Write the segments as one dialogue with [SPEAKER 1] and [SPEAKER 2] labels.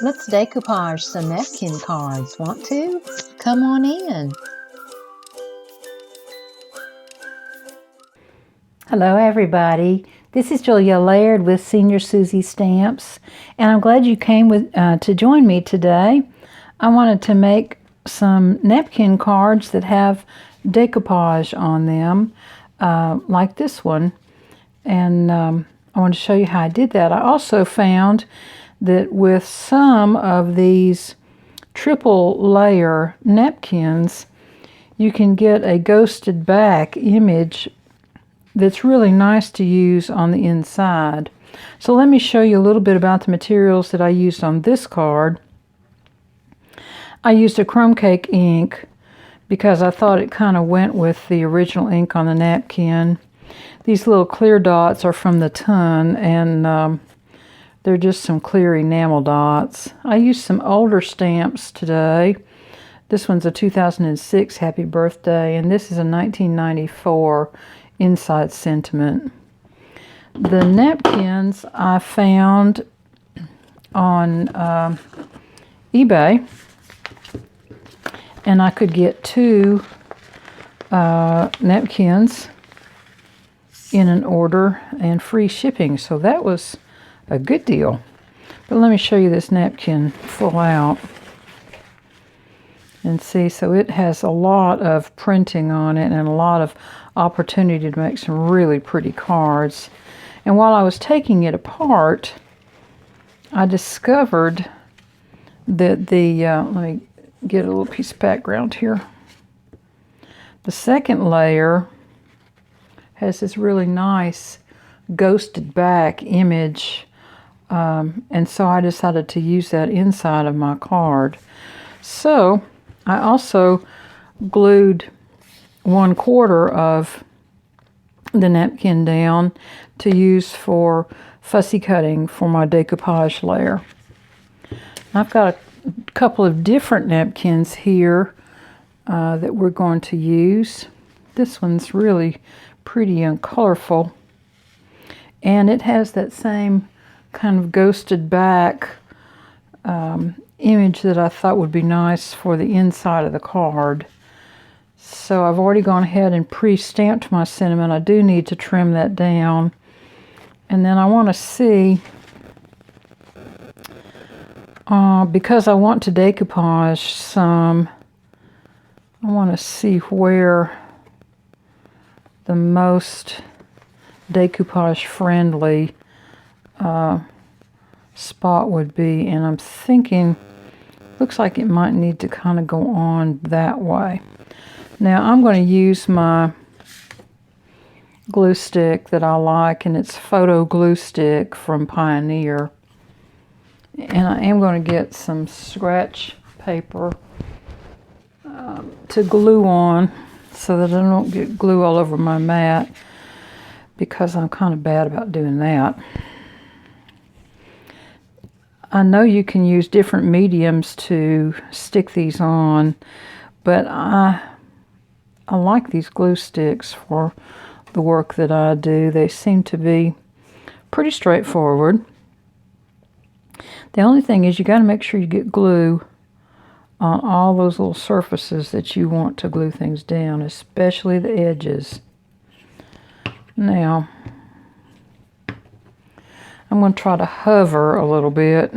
[SPEAKER 1] Let's decoupage some napkin cards. Want to? Come on in.
[SPEAKER 2] Hello everybody, this is Julia Laird with Senior Susie Stamps, and I'm glad you came to join me today. I wanted to make some napkin cards that have decoupage on them, like this one, and I want to show you how I did that. I also found that with some of these triple layer napkins, you can get a ghosted back image that's really nice to use on the inside. So let me show you a little bit about the materials that I used on this card. I used a crumb cake ink because I thought it kind of went with the original ink on the napkin. These little clear dots are from the ton, and they're just some clear enamel dots. I used some older stamps today. This one's a 2006 Happy Birthday, and this is a 1994 Inside Sentiment. The napkins I found on eBay, and I could get 2 napkins in an order and free shipping, so that was a good deal. But let me show you this napkin full out and see. So it has a lot of printing on it and a lot of opportunity to make some really pretty cards. And while I was taking it apart, I discovered that let me get a little piece of background here. The second layer has this really nice ghosted back image, and so I decided to use that inside of my card. So I also glued 1/4 of the napkin down to use for fussy cutting for my decoupage layer. I've got a couple of different napkins here that we're going to use. This one's really pretty and colorful, and it has that same kind of ghosted back image that I thought would be nice for the inside of the card. So I've already gone ahead and pre-stamped my sentiment. I do need to trim that down. And then I want to see, because I want to decoupage some, I want to see where the most decoupage friendly spot would be. And I'm thinking, looks like it might need to kind of go on that way. Now I'm going to use my glue stick that I like, and it's Photo Glue Stick from Pioneer. And I am going to get some scratch paper to glue on so that I don't get glue all over my mat, because I'm kind of bad about doing that. I know you can use different mediums to stick these on, but I like these glue sticks for the work that I do. They seem to be pretty straightforward. The only thing is you got to make sure you get glue on all those little surfaces that you want to glue things down, especially the edges. Now, I'm going to try to hover a little bit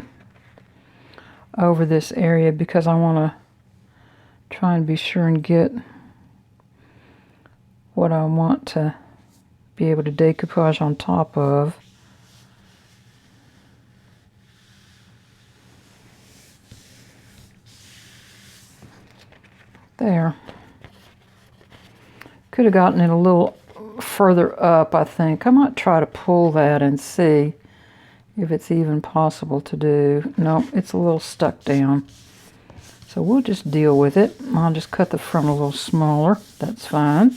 [SPEAKER 2] over this area because I want to try and be sure and get what I want to be able to decoupage on top of. There. Could have gotten it a little further up, I think. I might try to pull that and see if it's even possible to do. No, it's a little stuck down. So we'll just deal with it. I'll just cut the front a little smaller. That's fine.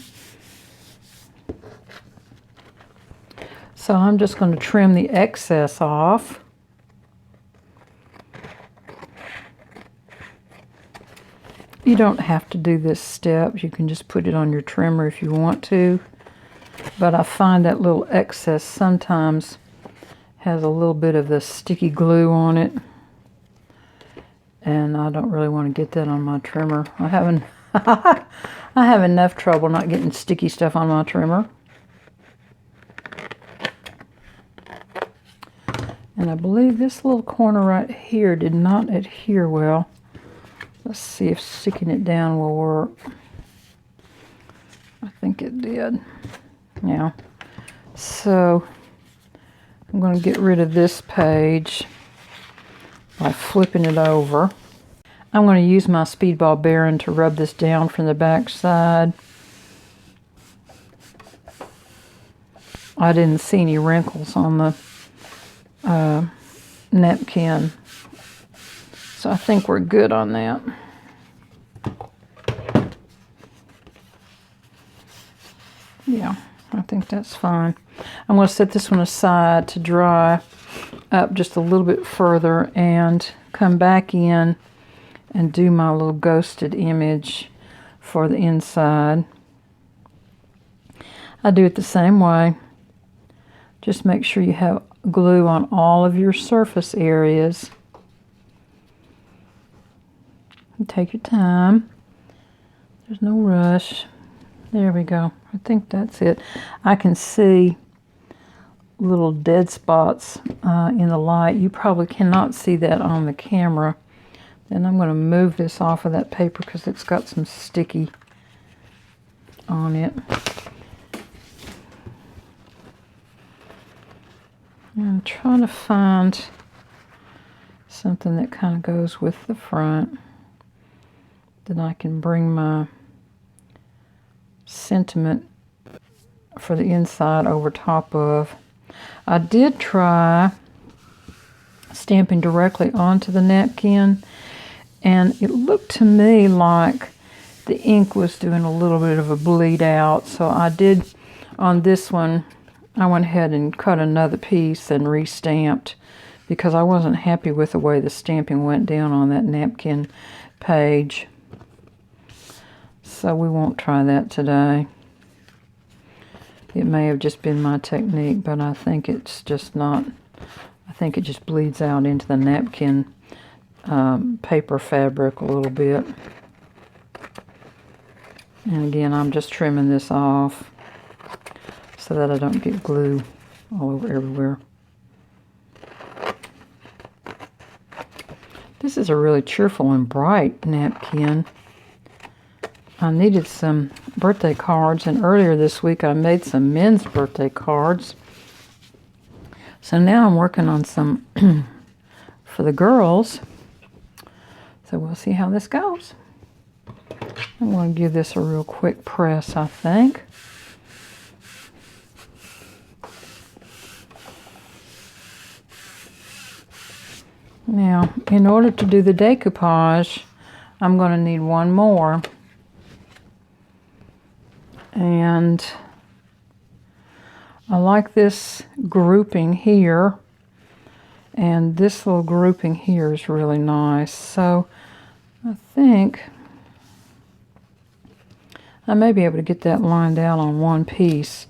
[SPEAKER 2] So I'm just going to trim the excess off. You don't have to do this step. You can just put it on your trimmer if you want to. But I find that little excess sometimes has a little bit of the sticky glue on it. and I don't really want to get that on my trimmer. I haven't I have enough trouble not getting sticky stuff on my trimmer. And I believe this little corner right here did not adhere well. Let's see if sticking it down will work. I think it did. Yeah. So I'm going to get rid of this page by flipping it over. I'm going to use my speedball bearing to rub this down from the back side. I didn't see any wrinkles on the napkin, so I think we're good on that. Yeah, I think that's fine. I'm going to set this one aside to dry up just a little bit further and come back in and do my little ghosted image for the inside. I do it the same way. Just make sure you have glue on all of your surface areas. And take your time. There's no rush. There we go. I think that's it. I can see little dead spots in the light. You probably cannot see that on the camera. Then I'm going to move this off of that paper because it's got some sticky on it. I'm trying to find something that kind of goes with the front that I can bring my sentiment for the inside over top of. I did try stamping directly onto the napkin, and it looked to me like the ink was doing a little bit of a bleed out. So I did, on this one, I went ahead and cut another piece and re-stamped because I wasn't happy with the way the stamping went down on that napkin page. So we won't try that today. It may have just been my technique, but I think it's just not. I think it just bleeds out into the napkin paper fabric a little bit. And again, I'm just trimming this off so that I don't get glue all over everywhere. This is a really cheerful and bright napkin. I needed some birthday cards, and earlier this week I made some men's birthday cards. So now I'm working on some for the girls. So we'll see how this goes. I'm going to give this a real quick press, I think. Now, in order to do the decoupage, I'm going to need one more. And I like this grouping here, and this little grouping here is really nice. So I think I may be able to get that lined out on one piece.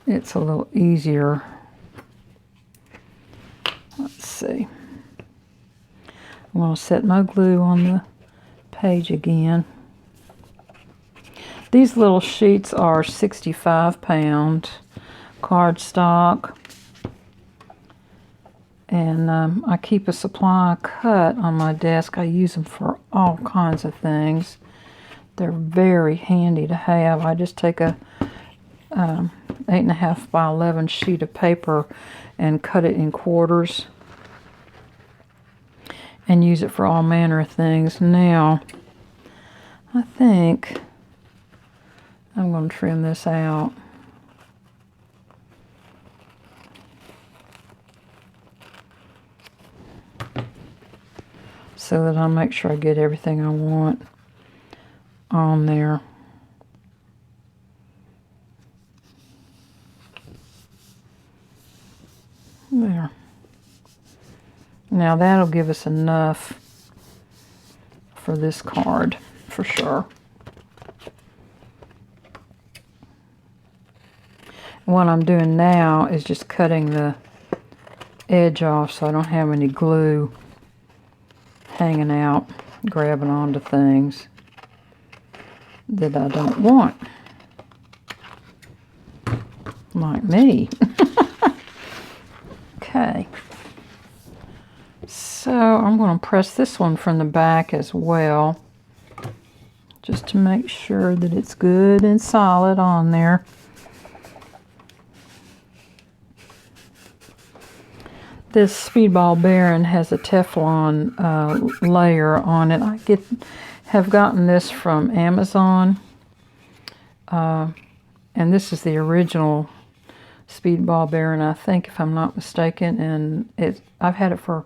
[SPEAKER 2] It's a little easier. Let's see. I'm going to set my glue on the page again. These little sheets are 65-pound cardstock, and I keep a supply cut on my desk. I use them for all kinds of things. They're very handy to have. I just take a 8.5 by 11 sheet of paper and cut it in quarters and use it for all manner of things. Now, I think I'm going to trim this out. So that I'll make sure I get everything I want on there. There. Now that'll give us enough for this card, for sure. What I'm doing now is just cutting the edge off so I don't have any glue hanging out, grabbing onto things that I don't want. Like me. Okay. So I'm going to press this one from the back as well, just to make sure that it's good and solid on there. This Speedball Baron has a Teflon layer on it. I have gotten this from Amazon, and this is the original Speedball Baron, I think, if I'm not mistaken, and I've had it for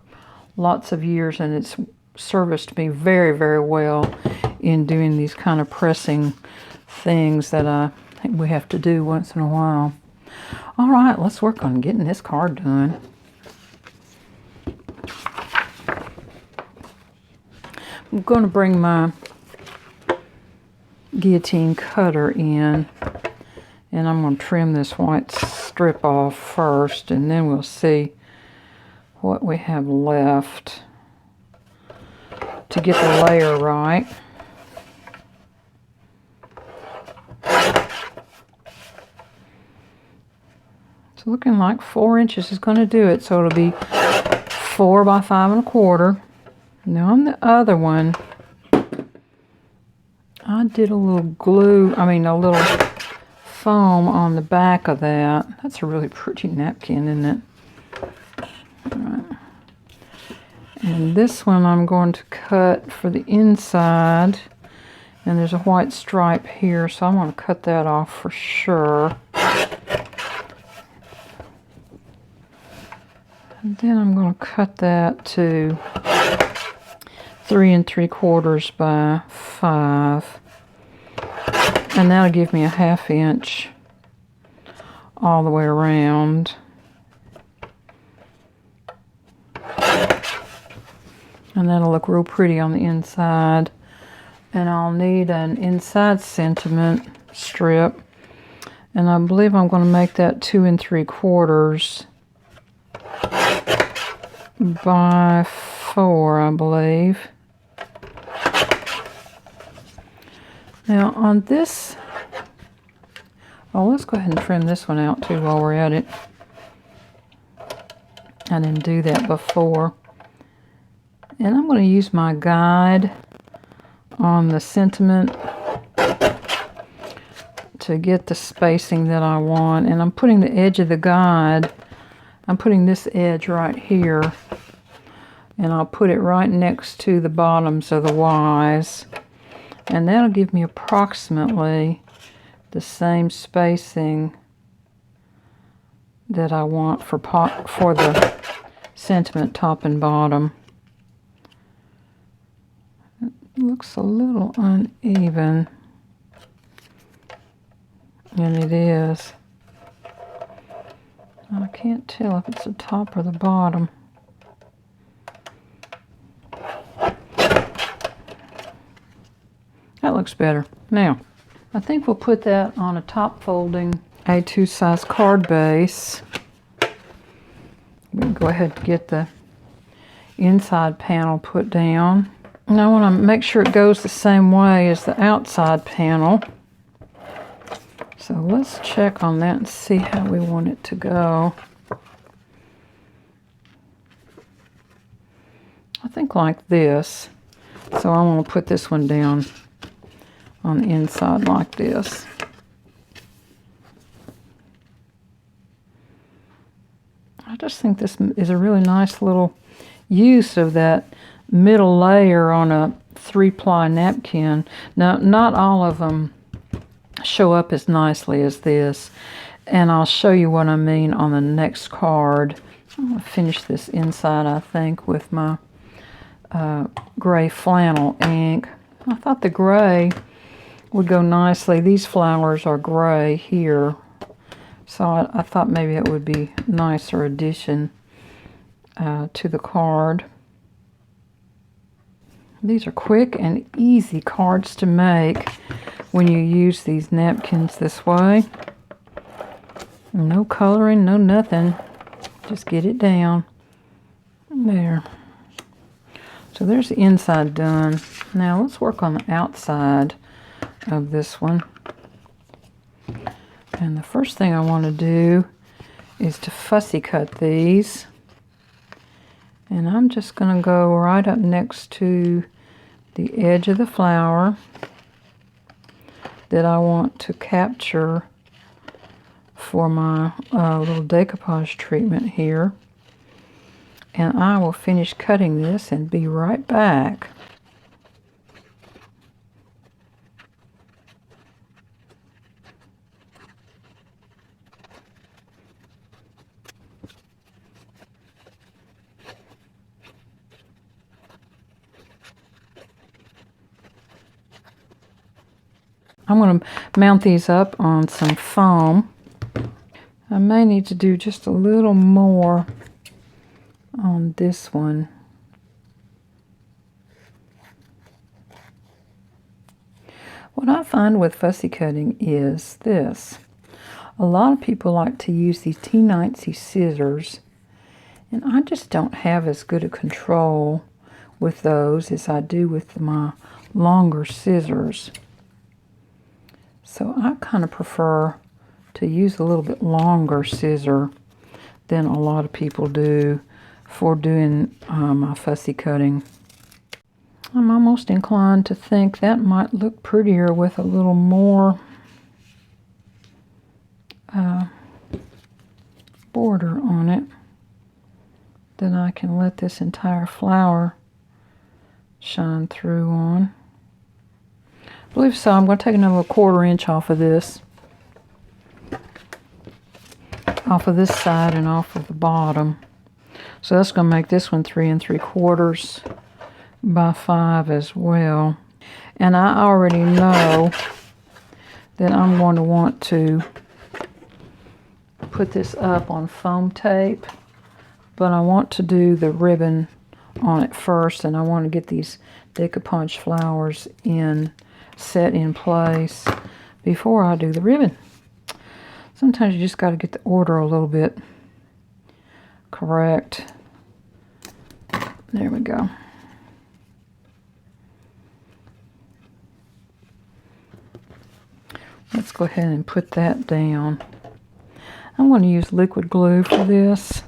[SPEAKER 2] lots of years, and it's serviced me very, very well in doing these kind of pressing things that I think we have to do once in a while. All right, let's work on getting this card done. I'm going to bring my guillotine cutter in, and I'm going to trim this white strip off first, and then we'll see what we have left to get the layer right. It's looking like 4 inches is going to do it, so it'll be 4 by 5 1/4. Now on the other one, I did a little a little foam on the back of that. That's a really pretty napkin, isn't it? All right. And this one I'm going to cut for the inside, and there's a white stripe here, so I'm going to cut that off for sure. And then I'm going to cut that to 3 3/4 by 5, and that'll give me a 1/2 inch all the way around. And that'll look real pretty on the inside. And I'll need an inside sentiment strip, and I believe I'm going to make that 2 3/4 by 4, I believe. Now on this, let's go ahead and trim this one out too while we're at it. I didn't do that before. And I'm going to use my guide on the sentiment to get the spacing that I want. And I'm putting the edge of the guide, I'm putting this edge right here, and I'll put it right next to the bottoms of the Ys. And that'll give me approximately the same spacing that I want for the sentiment top and bottom. It looks a little uneven, and it is. I can't tell if it's the top or the bottom. That looks better. Now, I think we'll put that on a top folding A2 size card base. We'll go ahead and get the inside panel put down. And I want to make sure it goes the same way as the outside panel. So let's check on that and see how we want it to go. I think like this. So I'm going to put this one down on the inside like this. I just think this is a really nice little use of that middle layer on a 3-ply napkin. Now, not all of them show up as nicely as this, and I'll show you what I mean on the next card. I'm going to finish this inside, I think, with my gray flannel ink. I thought the gray would go nicely. These flowers are gray here, so I thought maybe it would be a nicer addition to the card. These are quick and easy cards to make when you use these napkins this way. No coloring, no nothing. Just get it down. There. So there's the inside done. Now let's work on the outside of this one. And the first thing I want to do is to fussy cut these. And I'm just going to go right up next to the edge of the flower that I want to capture for my little decoupage treatment here. And I will finish cutting this and be right back. I'm going to mount these up on some foam. I may need to do just a little more on this one. What I find with fussy cutting is this. A lot of people like to use these T90 scissors, and I just don't have as good a control with those as I do with my longer scissors. So I kind of prefer to use a little bit longer scissor than a lot of people do for doing my fussy cutting. I'm almost inclined to think that might look prettier with a little more border on it. Then I can let this entire flower shine through on. I believe so. I'm going to take another 1/4 inch off of this. Off of this side and off of the bottom. So that's going to make this one 3 3/4 by 5 as well. And I already know that I'm going to want to put this up on foam tape, but I want to do the ribbon on it first, and I want to get these decoupage flowers set in place before I do the ribbon. Sometimes you just got to get the order a little bit correct. There we go. Let's go ahead and put that down. I'm going to use liquid glue for this.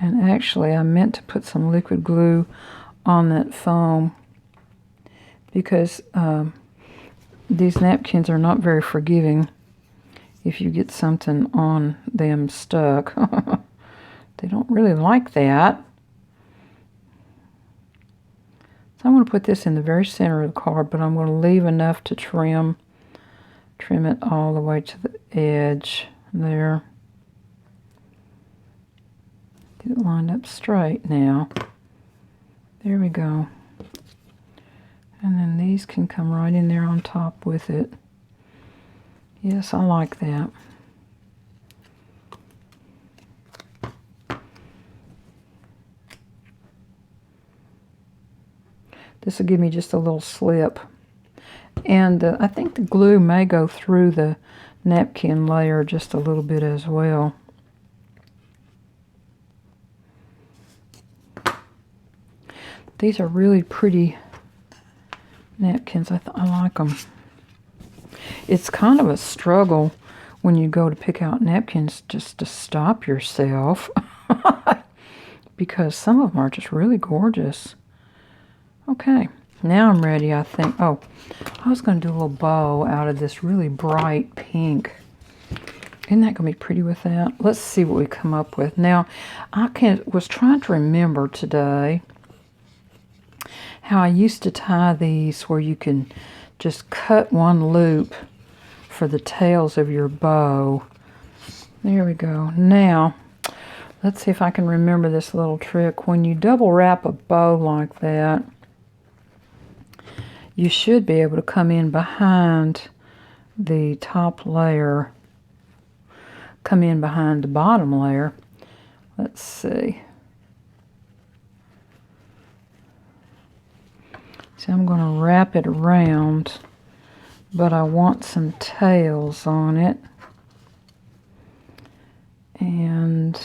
[SPEAKER 2] And actually, I meant to put some liquid glue on that foam because these napkins are not very forgiving if you get something on them stuck. They don't really like that. So I'm going to put this in the very center of the card, but I'm going to leave enough to trim it all the way to the edge there. Get it lined up straight now. There we go. And then these can come right in there on top with it. Yes, I like that. This will give me just a little slip. And I think the glue may go through the napkin layer just a little bit as well. These are really pretty napkins. I like them. It's kind of a struggle when you go to pick out napkins just to stop yourself because some of them are just really gorgeous. Okay, now I'm ready, I think. Oh, I was going to do a little bow out of this really bright pink. Isn't that going to be pretty with that? Let's see what we come up with. Now, was trying to remember today how I used to tie these where you can just cut one loop for the tails of your bow. There we go. Now, let's see if I can remember this little trick. When you double wrap a bow like that, you should be able to come in behind the top layer, come in behind the bottom layer. Let's see. So I'm going to wrap it around, but I want some tails on it. And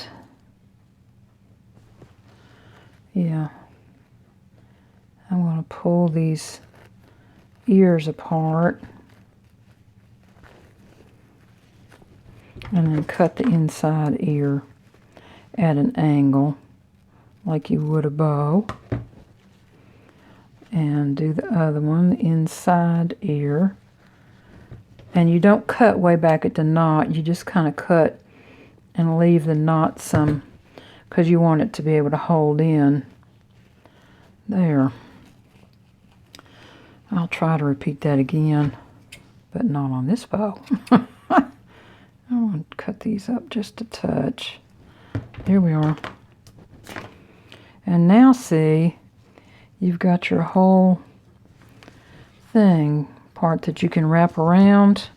[SPEAKER 2] Yeah. I'm going to pull these ears apart and then cut the inside ear at an angle like you would a bow, and do the other one, the inside ear. And you don't cut way back at the knot, you just kind of cut and leave the knot some, because you want it to be able to hold in there. I'll try to repeat that again, but not on this bow. I want to cut these up just a touch. There we are. And now see, you've got your whole thing, part that you can wrap around,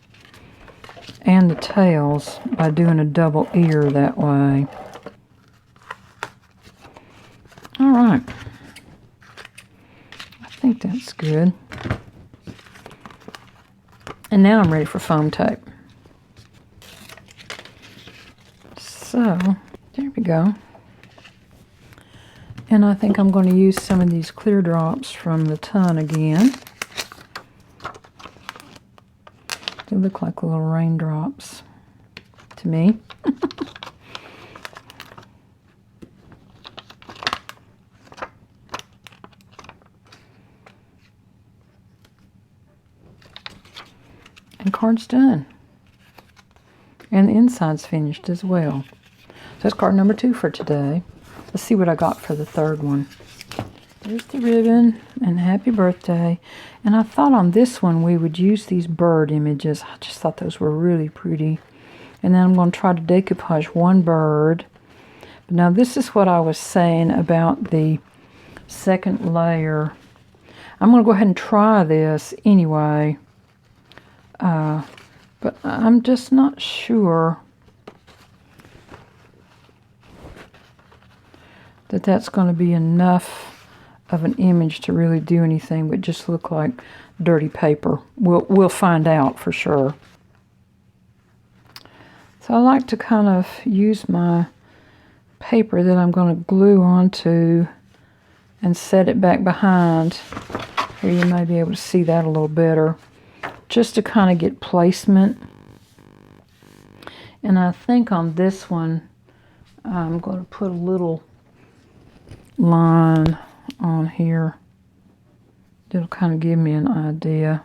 [SPEAKER 2] and the tails by doing a double ear that way. All right. I think that's good. And now I'm ready for foam tape. So, there we go. And I think I'm going to use some of these clear drops from the ton again. They look like little raindrops to me. And card's done. And the inside's finished as well. So that's card number 2 for today. Let's see what I got for the third one. There's the ribbon and happy birthday. And I thought on this one we would use these bird images. I just thought those were really pretty. And then I'm going to try to decoupage one bird. But now this is what I was saying about the second layer. I'm going to go ahead and try this anyway. But I'm just not sure that that's going to be enough of an image to really do anything but just look like dirty paper. We'll find out for sure. So I like to kind of use my paper that I'm going to glue onto and set it back behind. Here you may be able to see that a little better, just to kind of get placement. And I think on this one I'm going to put a little line on here that'll kind of give me an idea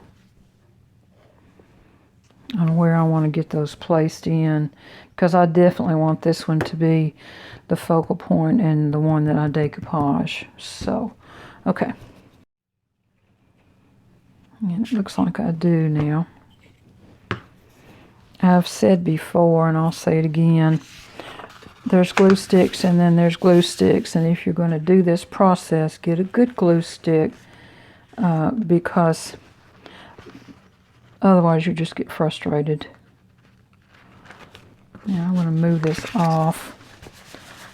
[SPEAKER 2] on where I want to get those placed in, because I definitely want this one to be the focal point and the one that I decoupage. So, okay. And it looks like I do now. I've said before, and I'll say it again, there's glue sticks and then there's glue sticks, and if you're going to do this process, get a good glue stick, because otherwise you just get frustrated. Now I'm going to move this off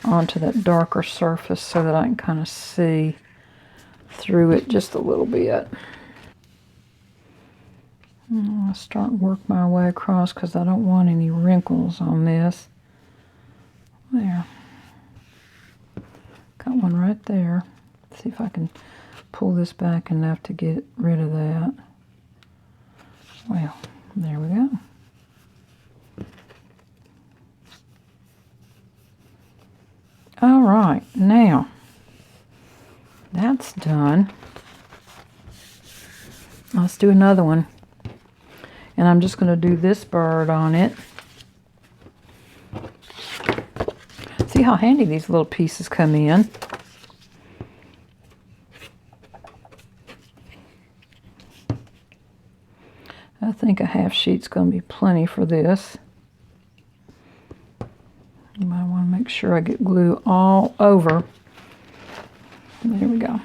[SPEAKER 2] onto that darker surface so that I can kind of see through it just a little bit. I'll start and work my way across because I don't want any wrinkles on this. There. Got one right there. Let's see if I can pull this back enough to get rid of that. Well, there we go. All right, now that's done. Let's do another one. And I'm just going to do this bird on it. See how handy these little pieces come in. I think a half sheet's going to be plenty for this. You might want to make sure I get glue all over. There we go.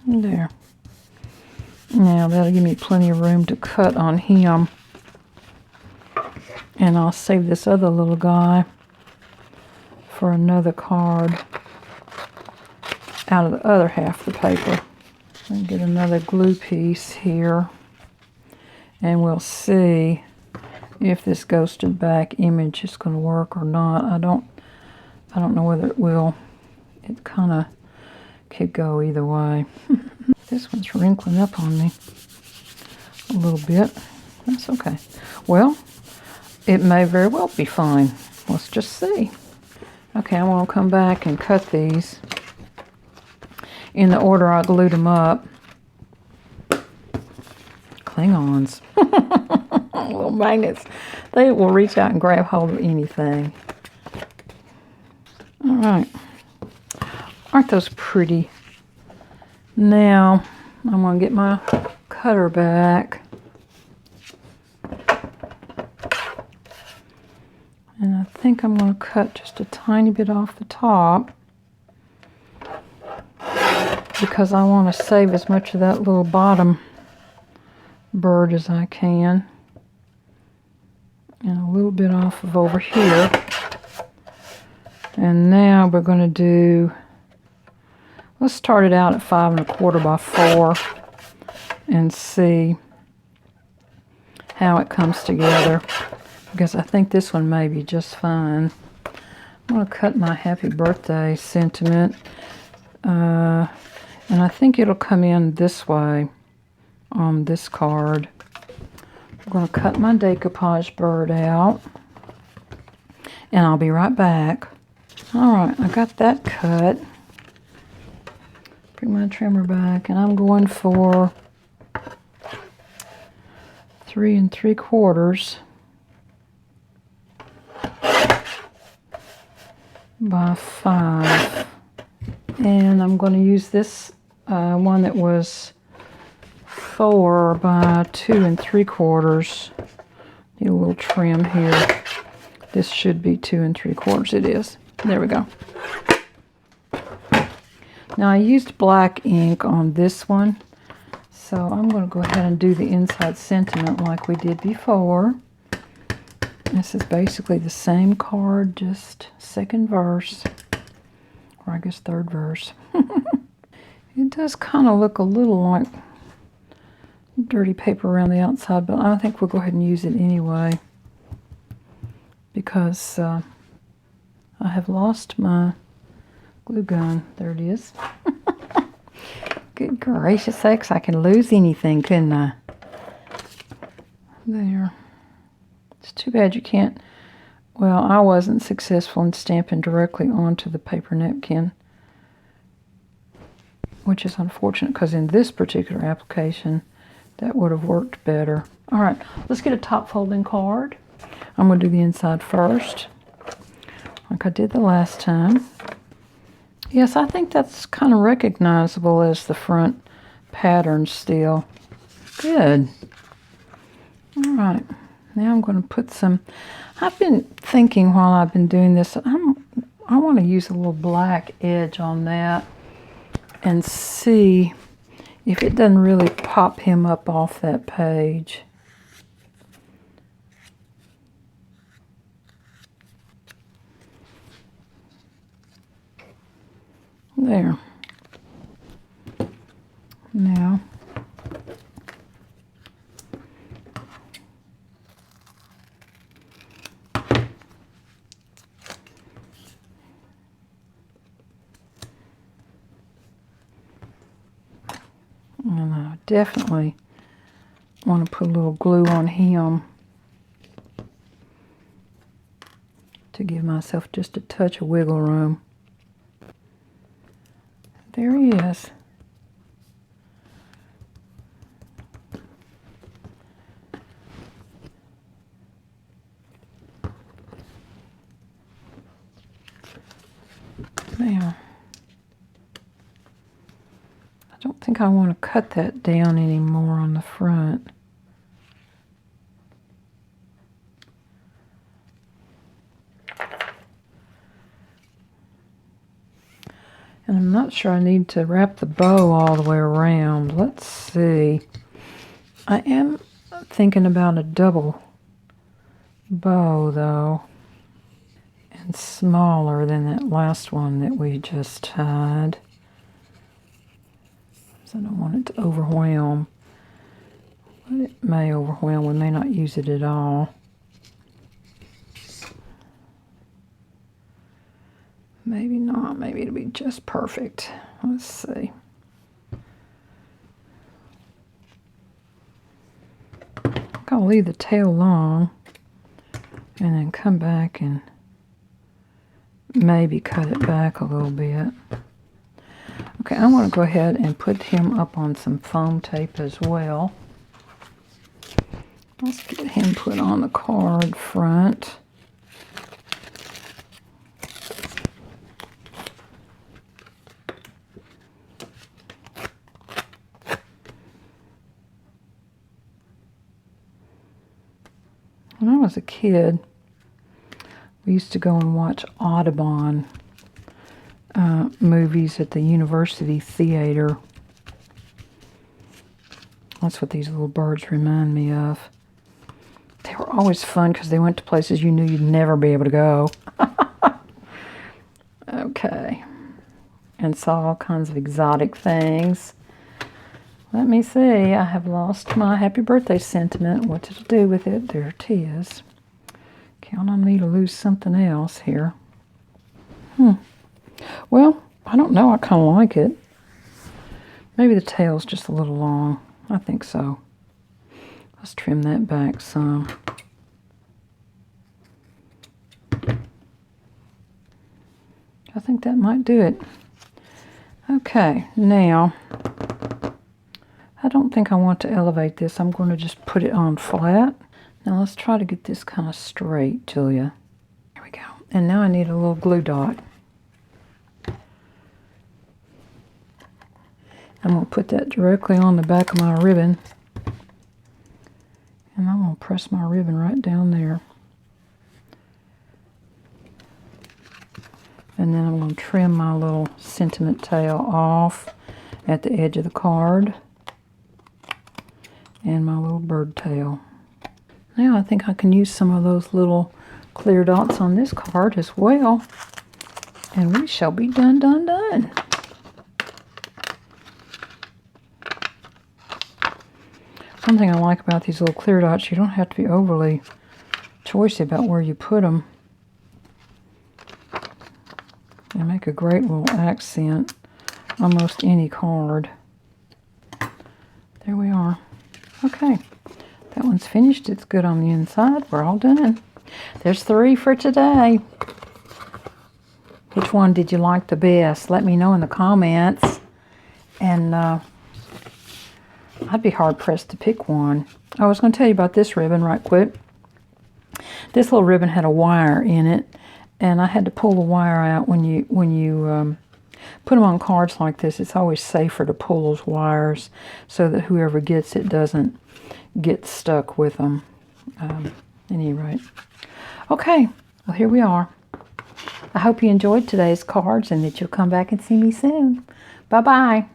[SPEAKER 2] There. Now that'll give me plenty of room to cut on him. And I'll save this other little guy for another card out of the other half of the paper. I'll get another glue piece here, and we'll see if this ghosted back image is going to work or not. I don't know whether it will. It kind of could go either way. This one's wrinkling up on me a little bit. That's okay. Well, it may very well be fine. Let's just see. Okay, I'm going to come back and cut these in the order I glued them up. Klingons. Little magnets. They will reach out and grab hold of anything. All right. Aren't those pretty? Now, I'm going to get my cutter back. And I think I'm going to cut just a tiny bit off the top, because I want to save as much of that little bottom bird as I can. And a little bit off of over here. And now we're going to do, let's start it out at 5 1/4 by 4 and see how it comes together, because I think this one may be just fine. I'm going to cut my happy birthday sentiment, and I think it'll come in this way on this card. I'm going to cut my decoupage bird out, and I'll be right back. All right, I got that cut. Bring my trimmer back, and I'm going for 3 3/4 by 5. And I'm going to use this one that was 4 by 2 3/4. Need a little trim here. This should be 2 3/4. It is. There we go. Now I used black ink on this one, so I'm going to go ahead and do the inside sentiment like we did before. This is basically the same card, just second verse, or I guess third verse. It does kind of look a little like dirty paper around the outside, but I think we'll go ahead and use it anyway, because I have lost my glue gun. There it is. Good gracious sakes, I can lose anything, couldn't I? There. It's too bad you can't. Well, I wasn't successful in stamping directly onto the paper napkin, which is unfortunate, because in this particular application, that would have worked better. All right, let's get a top folding card. I'm going to do the inside first, like I did the last time. Yes, I think that's kind of recognizable as the front pattern still. Good. All right, now I'm going to put some, I've been thinking while I've been doing this, I want to use a little black edge on that and see if it doesn't really pop him up off that page. There. Now, and I definitely want to put a little glue on him to give myself just a touch of wiggle room. There he is. Now, I don't think I want to cut that down anymore on the front. And I'm not sure I need to wrap the bow all the way around. Let's see. I am thinking about a double bow, though, and smaller than that last one that we just tied. because I don't want it to overwhelm. But it may overwhelm. We may not use it at all. Maybe not. Maybe it'll be just perfect. Let's see. I'll leave the tail long and then come back and maybe cut it back a little bit. Okay, I want to go ahead and put him up on some foam tape as well. Let's get him put on the card front. When I was a kid, we used to go and watch Audubon movies at the University Theater. That's what these little birds remind me of. They were always fun because they went to places you knew you'd never be able to go. Okay. And saw all kinds of exotic things. Let me see. I have lost my happy birthday sentiment. What to do with it? There it is. Count on me to lose something else here. Well, I don't know. I kind of like it. Maybe the tail's just a little long. I think so. Let's trim that back some. I think that might do it. Okay, now, I don't think I want to elevate this. I'm going to just put it on flat. Now let's try to get this kind of straight, Julia. There we go. And now I need a little glue dot. I'm going to put that directly on the back of my ribbon. And I'm going to press my ribbon right down there. And then I'm going to trim my little sentiment tail off at the edge of the card. And my little bird tail. Now I think I can use some of those little clear dots on this card as well. And we shall be done, done, done. One thing I like about these little clear dots, you don't have to be overly choosy about where you put them. They make a great little accent on almost any card. There we are. Okay, that one's finished. It's good on the inside. We're all done. There's 3 for today. Which one did you like the best? Let me know in the comments. And I'd be hard-pressed to pick one. I was going to tell you about this ribbon right quick. This little ribbon had a wire in it, and I had to pull the wire out when you put them on cards like this. It's always safer to pull those wires so that whoever gets it doesn't get stuck with them. At any rate. Okay, well here we are. I hope you enjoyed today's cards and that you'll come back and see me soon. Bye-bye.